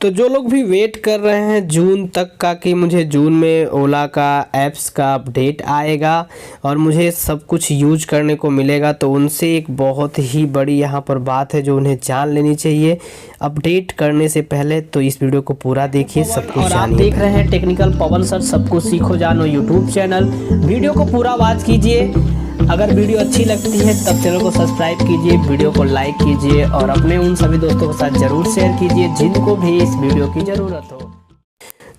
तो जो लोग भी वेट कर रहे हैं जून तक का कि मुझे जून में ओला का ऐप्स का अपडेट आएगा और मुझे सब कुछ यूज करने को मिलेगा, तो उनसे एक बहुत ही बड़ी यहाँ पर बात है जो उन्हें जान लेनी चाहिए अपडेट करने से पहले। तो इस वीडियो को पूरा देखिए, सब कुछ और आप जानिए। देख रहे हैं टेक्निकल पवन सर सब कुछ सीखो जानो यूट्यूब चैनल। वीडियो को पूरा वॉच कीजिए। अगर वीडियो अच्छी लगती है तब चैनल को सब्सक्राइब कीजिए, वीडियो को लाइक कीजिए और अपने उन सभी दोस्तों के साथ जरूर शेयर कीजिए जिनको भी इस वीडियो की ज़रूरत हो।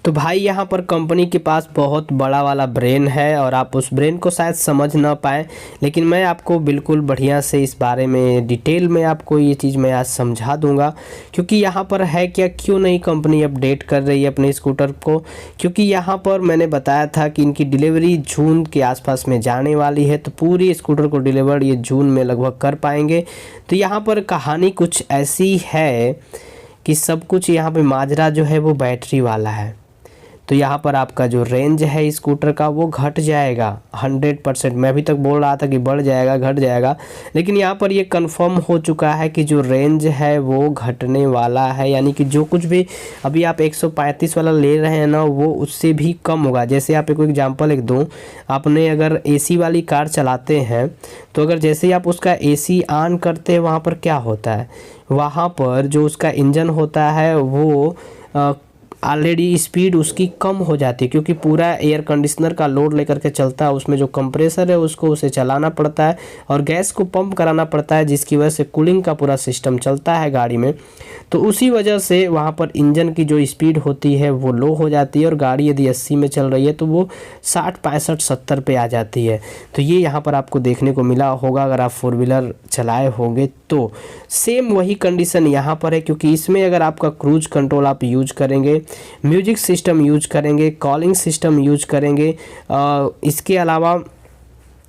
तो भाई यहाँ पर कंपनी के पास बहुत बड़ा वाला ब्रेन है और आप उस ब्रेन को शायद समझ ना पाए, लेकिन मैं आपको बिल्कुल बढ़िया से इस बारे में डिटेल में आपको ये चीज़ मैं आज समझा दूंगा। क्योंकि यहाँ पर है क्या, क्यों नहीं कंपनी अपडेट कर रही है अपने स्कूटर को, क्योंकि यहाँ पर मैंने बताया था कि इनकी डिलीवरी जून के आसपास में जाने वाली है, तो पूरी स्कूटर को डिलीवर ये जून में लगभग कर पाएंगे। तो यहाँ पर कहानी कुछ ऐसी है कि सब कुछ यहाँ पे माजरा जो है वो बैटरी वाला है। तो यहाँ पर आपका जो रेंज है स्कूटर का वो घट जाएगा 100%। मैं अभी तक बोल रहा था कि बढ़ जाएगा घट जाएगा, लेकिन यहाँ पर ये कंफर्म हो चुका है कि जो रेंज है वो घटने वाला है। यानी कि जो कुछ भी अभी आप 135 वाला ले रहे हैं ना, वो उससे भी कम होगा। जैसे आप एक एग्जांपल एक दूँ, आपने अगर एसी वाली कार चलाते हैं तो अगर जैसे ही आप उसका एसी ऑन करते हैं वहाँ पर क्या होता है, वहाँ पर जो उसका इंजन होता है वो ऑलरेडी स्पीड उसकी कम हो जाती है, क्योंकि पूरा एयर कंडीशनर का लोड लेकर के चलता है। उसमें जो कंप्रेसर है उसको उसे चलाना पड़ता है और गैस को पंप कराना पड़ता है, जिसकी वजह से कूलिंग का पूरा सिस्टम चलता है गाड़ी में। तो उसी वजह से वहाँ पर इंजन की जो स्पीड होती है वो लो हो जाती है और गाड़ी यदि 80 में चल रही है तो वो 60 65 70 पे आ जाती है। तो ये यहाँ पर आपको देखने को मिला होगा अगर आप 4 व्हीलर चलाए होंगे तो। सेम वही कंडीशन यहाँ पर है, क्योंकि इसमें अगर आपका क्रूज कंट्रोल आप यूज करेंगे, म्यूजिक सिस्टम यूज करेंगे, कॉलिंग सिस्टम यूज करेंगे, इसके अलावा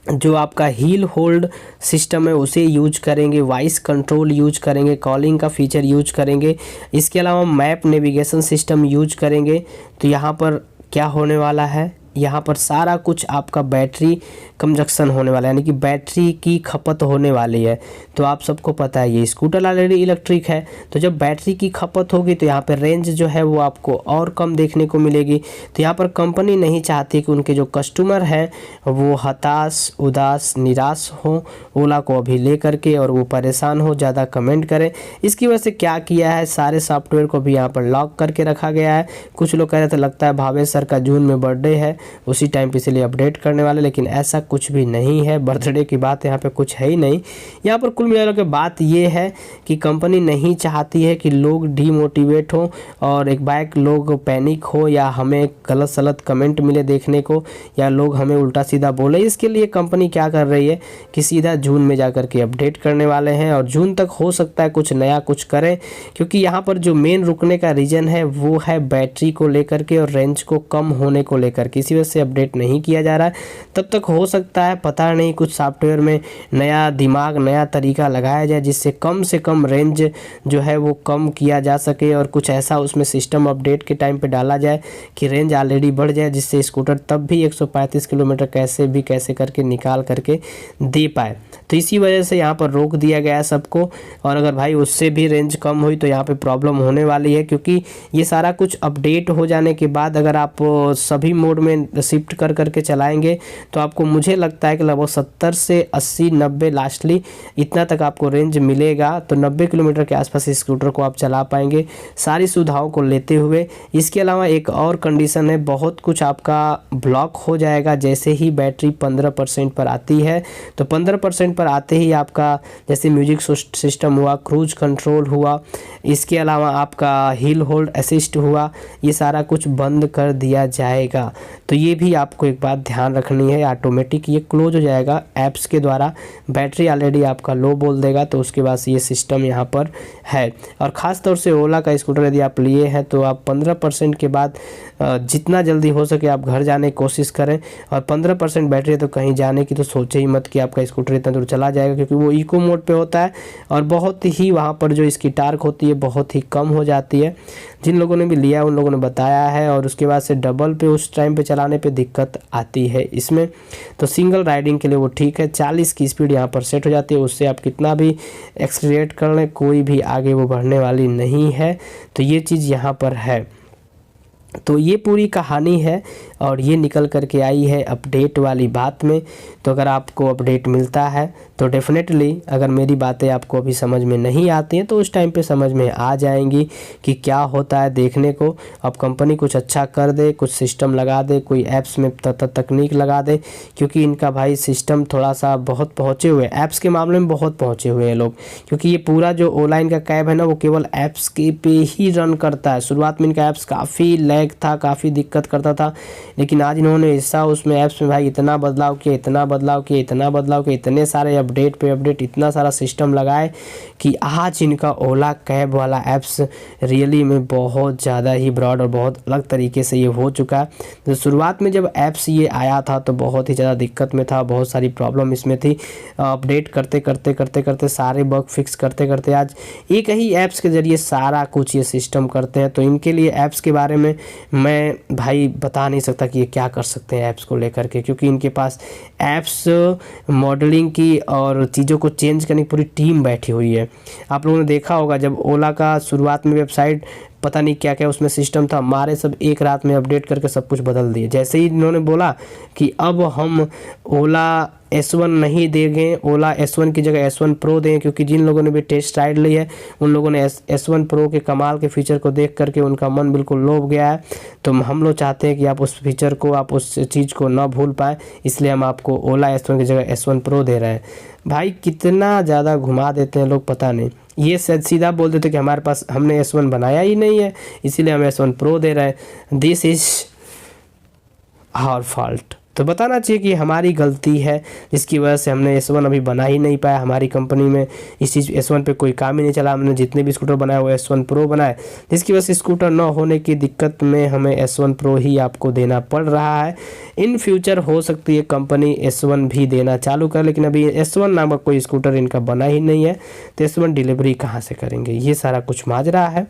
जो आपका हील होल्ड सिस्टम है उसे यूज करेंगे, वॉइस कंट्रोल यूज करेंगे, कॉलिंग का फीचर यूज करेंगे, इसके अलावा मैप नेविगेशन सिस्टम यूज करेंगे, तो यहाँ पर क्या होने वाला है, यहाँ पर सारा कुछ आपका बैटरी कंजक्शन होने वाला है, यानी कि बैटरी की खपत होने वाली है। तो आप सबको पता है ये स्कूटर ऑलरेडी इलेक्ट्रिक है, तो जब बैटरी की खपत होगी तो यहाँ पर रेंज जो है वो आपको और कम देखने को मिलेगी। तो यहाँ पर कंपनी नहीं चाहती कि उनके जो कस्टमर हैं वो हताश उदास निराश हो ओला को अभी ले करके और वो परेशान हो, ज़्यादा कमेंट करें। इसकी वजह से क्या किया है, सारे सॉफ्टवेयर को भी यहाँ पर लॉक करके रखा गया है। कुछ लोग कह रहे थे लगता है भावेश सर का जून में बर्थडे है उसी टाइम पे इसलिए अपडेट करने वाले, लेकिन ऐसा कुछ भी नहीं है। बर्थडे की बात यहाँ पे कुछ है ही नहीं। यहाँ पर कुल मिला के बात ये है कि कंपनी नहीं चाहती है कि लोग डीमोटिवेट हो और एक बैक लोग पैनिक हो या हमें गलत सलत कमेंट मिले देखने को या लोग हमें उल्टा सीधा बोले। इसके लिए कंपनी क्या कर रही है कि सीधा जून में जाकर के अपडेट करने वाले हैं और जून तक हो सकता है कुछ नया कुछ करें, क्योंकि यहाँ पर जो मेन रुकने का रीज़न है वो है बैटरी को लेकर के और रेंज को कम होने को लेकर के। इसी वजह से अपडेट नहीं किया जा रहा है। तब तक हो सकता है पता नहीं कुछ सॉफ्टवेयर में नया दिमाग नया तरीका लगाया जाए जिससे कम से कम रेंज जो है वो कम किया जा सके और कुछ ऐसा उसमें सिस्टम अपडेट के टाइम पे डाला जाए कि रेंज ऑलरेडी बढ़ जाए, जिससे स्कूटर तब भी 135 किलोमीटर कैसे करके निकाल करके दे पाए। तो इसी वजह से यहाँ पर रोक दिया गया है सबको। और अगर भाई उससे भी रेंज कम हुई तो यहाँ पे प्रॉब्लम होने वाली है, क्योंकि ये सारा कुछ अपडेट हो जाने के बाद अगर आप सभी मोड में शिफ्ट कर करके चलाएंगे तो आपको मुझे लगता है कि लगभग 70 से 80 90 लास्टली इतना तक आपको रेंज मिलेगा। तो 90 किलोमीटर के आसपास इस स्कूटर को आप चला पाएंगे सारी सुविधाओं को लेते हुए। इसके अलावा एक और कंडीशन है, बहुत कुछ आपका ब्लॉक हो जाएगा जैसे ही बैटरी 15% पर आती है। तो 15% पर आते ही आपका जैसे म्यूजिक सिस्टम हुआ, क्रूज कंट्रोल हुआ, इसके अलावा आपका हिल होल्ड असिस्ट हुआ, ये सारा कुछ बंद कर दिया जाएगा। तो ये भी आपको एक बात ध्यान रखनी है, ऑटोमेटिक ये क्लोज हो जाएगा ऐप्स के द्वारा। बैटरी ऑलरेडी आपका लो बोल देगा, तो उसके बाद ये सिस्टम यहाँ पर है। और ख़ास तौर से ओला का स्कूटर यदि आप लिए हैं तो आप 15% के बाद जितना जल्दी हो सके आप घर जाने की कोशिश करें। और 15% बैटरी है तो कहीं जाने की तो सोचे ही मत कि आपका स्कूटर इतना दूर चला जाएगा, क्योंकि वो इको मोड पे होता है और बहुत ही वहाँ पर जो इसकी टार्क होती है बहुत ही कम हो जाती है। जिन लोगों ने भी लिया उन लोगों ने बताया है। और उसके बाद से डबल पे उस टाइम पे चलाने पे दिक्कत आती है इसमें। तो सिंगल राइडिंग के लिए वो ठीक है, 40 की स्पीड यहाँ पर सेट हो जाती है, उससे आप कितना भी एक्सीलरेट कर लें कोई भी आगे वो बढ़ने वाली नहीं है। तो ये चीज़ यहाँ पर है। तो ये पूरी कहानी है और ये निकल करके आई है अपडेट वाली बात में। तो अगर आपको अपडेट मिलता है तो डेफिनेटली, अगर मेरी बातें आपको अभी समझ में नहीं आती हैं तो उस टाइम पे समझ में आ जाएंगी कि क्या होता है देखने को। अब कंपनी कुछ अच्छा कर दे, कुछ सिस्टम लगा दे, कोई ऐप्स में तकनीक लगा दे, क्योंकि इनका भाई सिस्टम थोड़ा सा बहुत पहुँचे हुए, ऐप्स के मामले में बहुत पहुँचे हुए हैं लोग। क्योंकि ये पूरा जो ओला इनका कैब है ना, वो केवल ऐप्स के पे ही रन करता है। शुरुआत में इनका ऐप्स काफ़ी लैग था, काफ़ी दिक्कत करता था, लेकिन आज इन्होंने ऐसा उसमें ऐप्स में भाई इतना बदलाव किया, इतना बदलाव किया, इतना बदलाव किया, इतने सारे अपडेट पे अपडेट, इतना सारा सिस्टम लगाए कि आज इनका ओला कैब वाला ऐप्स रियली में बहुत ज़्यादा ही ब्रॉड और बहुत अलग तरीके से ये हो चुका है। तो शुरुआत में जब ऐप्स ये आया था तो बहुत ही ज़्यादा दिक्कत में था, बहुत सारी प्रॉब्लम इसमें थी। अपडेट करते करते करते करते सारे बग फिक्स करते करते आज एक ही ऐप्स के ज़रिए सारा कुछ ये सिस्टम करते हैं। तो इनके लिए ऐप्स के बारे में मैं भाई बता नहीं सकता कि ये क्या कर सकते हैं ऐप्स को लेकर के, क्योंकि इनके पास ऐप्स मॉडलिंग की और चीज़ों को चेंज करने की पूरी टीम बैठी हुई है। आप लोगों ने देखा होगा जब ओला का शुरुआत में वेबसाइट पता नहीं क्या क्या उसमें सिस्टम था, हमारे सब एक रात में अपडेट करके सब कुछ बदल दिए। जैसे ही इन्होंने बोला कि अब हम ओला S1 नहीं देंगे, ओला S1 की जगह S1 Pro दें, क्योंकि जिन लोगों ने भी टेस्ट राइड ली है उन लोगों ने S1 Pro के कमाल के फीचर को देख करके उनका मन बिल्कुल लोभ गया है। तो हम लोग चाहते हैं कि आप उस फीचर को, आप उस चीज़ को ना भूल पाएँ, इसलिए हम आपको ओला S1 की जगह S1 Pro दे रहे हैं। भाई कितना ज़्यादा घुमा देते हैं लोग पता नहीं। ये सीधा बोल देते कि हमारे पास, हमने S1 बनाया ही नहीं है इसीलिए हम S1 Pro दे रहे हैं। This is our fault. तो बताना चाहिए कि हमारी गलती है जिसकी वजह से हमने S1 अभी बना ही नहीं पाया। हमारी कंपनी में इस चीज़ S1 पे कोई काम ही नहीं चला। हमने जितने भी स्कूटर बनाए वो S1 Pro बनाए, जिसकी वजह से स्कूटर न होने की दिक्कत में हमें S1 Pro ही आपको देना पड़ रहा है। इन फ्यूचर हो सकती है कंपनी S1 भी देना चालू कर, लेकिन अभी S1 नामक कोई स्कूटर इनका बना ही नहीं है, तो S1 डिलीवरी कहाँ से करेंगे, ये सारा कुछ माजरा है।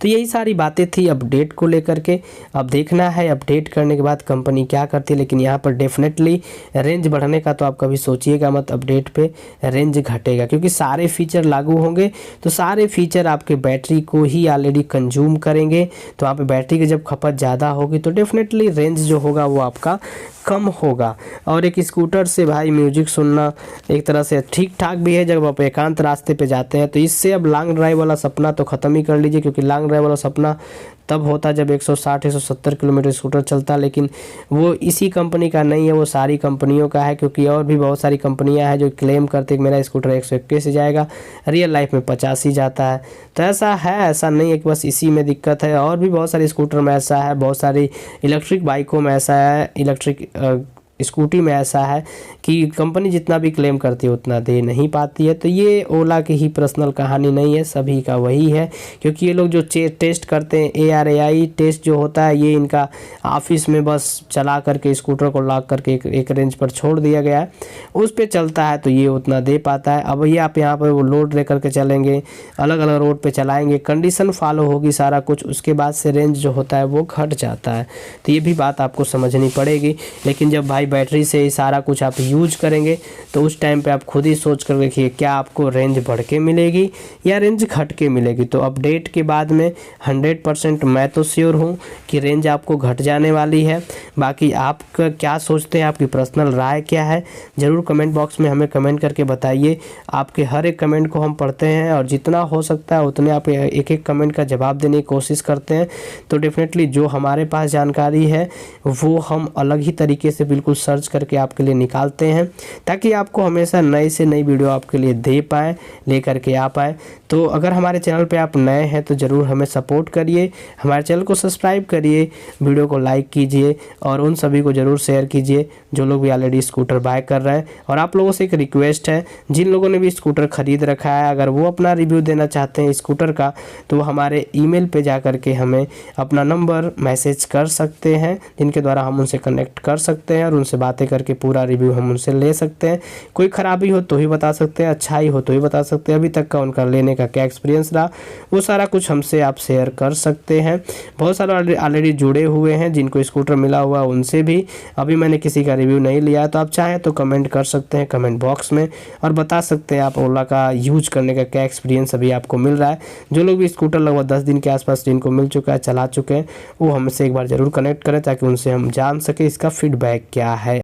तो यही सारी बातें थी अपडेट को लेकर के। अब देखना है अपडेट करने के बाद कंपनी क्या करती है, लेकिन यहाँ पर डेफिनेटली रेंज बढ़ने का तो आप कभी सोचिएगा मत। अपडेट पे रेंज घटेगा, क्योंकि सारे फीचर लागू होंगे तो सारे फीचर आपके बैटरी को ही ऑलरेडी कंज्यूम करेंगे। तो वहाँ पे बैटरी की जब खपत ज़्यादा होगी तो डेफिनेटली रेंज जो होगा वो आपका कम होगा। और एक स्कूटर से भाई म्यूजिक सुनना एक तरह से ठीक ठाक भी है जब आप एकांत रास्ते पे जाते हैं। तो इससे अब लॉन्ग ड्राइव वाला सपना तो ख़त्म ही कर लीजिए, क्योंकि लॉन्ग ड्राइव वाला सपना तब होता जब 160-170 किलोमीटर स्कूटर चलता, लेकिन वो इसी कंपनी का नहीं है, वो सारी कंपनियों का है। क्योंकि और भी बहुत सारी कंपनियां हैं जो क्लेम करते हैं कि मेरा स्कूटर 121 से जाएगा, रियल लाइफ में 50 ही जाता है। तो ऐसा है, ऐसा नहीं है कि बस इसी में दिक्कत है, और भी बहुत सारे स्कूटर में ऐसा है, बहुत सारी इलेक्ट्रिक बाइकों में ऐसा है, इलेक्ट्रिक स्कूटी में ऐसा है कि कंपनी जितना भी क्लेम करती है उतना दे नहीं पाती है। तो ये ओला की ही पर्सनल कहानी नहीं है, सभी का वही है। क्योंकि ये लोग जो टेस्ट करते हैं, ARAI टेस्ट जो होता है, ये इनका ऑफिस में बस चला करके स्कूटर को लॉक करके एक रेंज पर छोड़ दिया गया है, उस पर चलता है तो ये उतना दे पाता है। अब ये आप यहाँ पर वो लोड ले करके चलेंगे, अलग अलग रोड पर चलाएँगे, कंडीशन फॉलो होगी सारा कुछ, उसके बाद से रेंज जो होता है वो घट जाता है। तो ये भी बात आपको समझनी पड़ेगी। लेकिन जब भाई बैटरी से ही सारा कुछ आप यूज करेंगे तो उस टाइम पे आप खुद ही सोच कर देखिए क्या आपको रेंज बढ़ के मिलेगी या रेंज घट के मिलेगी। तो अपडेट के बाद में 100% मैं तो श्योर हूँ कि रेंज आपको घट जाने वाली है। बाकी आप क्या सोचते हैं, आपकी पर्सनल राय क्या है, ज़रूर कमेंट बॉक्स में हमें कमेंट करके बताइए। आपके हर एक कमेंट को हम पढ़ते हैं और जितना हो सकता है उतने आप एक एक कमेंट का जवाब देने की कोशिश करते हैं। तो डेफिनेटली जो हमारे पास जानकारी है वो हम अलग ही तरीके से बिल्कुल सर्च करके आपके लिए निकालते हैं, ताकि आपको हमेशा नई से नई वीडियो आपके लिए दे पाए, ले करके आ पाए। तो अगर हमारे चैनल पे आप नए हैं तो ज़रूर हमें सपोर्ट करिए, हमारे चैनल को सब्सक्राइब करिए, वीडियो को लाइक कीजिए और उन सभी को ज़रूर शेयर कीजिए जो लोग भी ऑलरेडी स्कूटर बाय कर रहे हैं। और आप लोगों से एक रिक्वेस्ट है, जिन लोगों ने भी स्कूटर ख़रीद रखा है, अगर वो अपना रिव्यू देना चाहते हैं स्कूटर का, तो वो हमारे ईमेल पे जा करके हमें अपना नंबर मैसेज कर सकते हैं, जिनके द्वारा हम उनसे कनेक्ट कर सकते हैं और उनसे बातें करके पूरा रिव्यू हम उनसे ले सकते हैं। कोई ख़राबी हो तो ही बता सकते हैं, अच्छाई हो तो ही बता सकते हैं, अभी तक का उनका लेने का क्या एक्सपीरियंस रहा वो सारा कुछ हमसे आप शेयर कर सकते हैं। बहुत सारे ऑलरेडी जुड़े हुए हैं जिनको स्कूटर मिला हुआ उनसे भी अभी मैंने किसी का रिव्यू नहीं लिया, तो आप चाहें तो कमेंट कर सकते हैं कमेंट बॉक्स में और बता सकते हैं आप ओला का यूज करने का क्या एक्सपीरियंस अभी आपको मिल रहा है। जो लोग भी स्कूटर लगभग 10 दिन के आसपास जिनको मिल चुका है, चला चुके हैं, वो हमसे एक बार ज़रूर कनेक्ट करें ताकि उनसे हम जान सके इसका फीडबैक क्या है।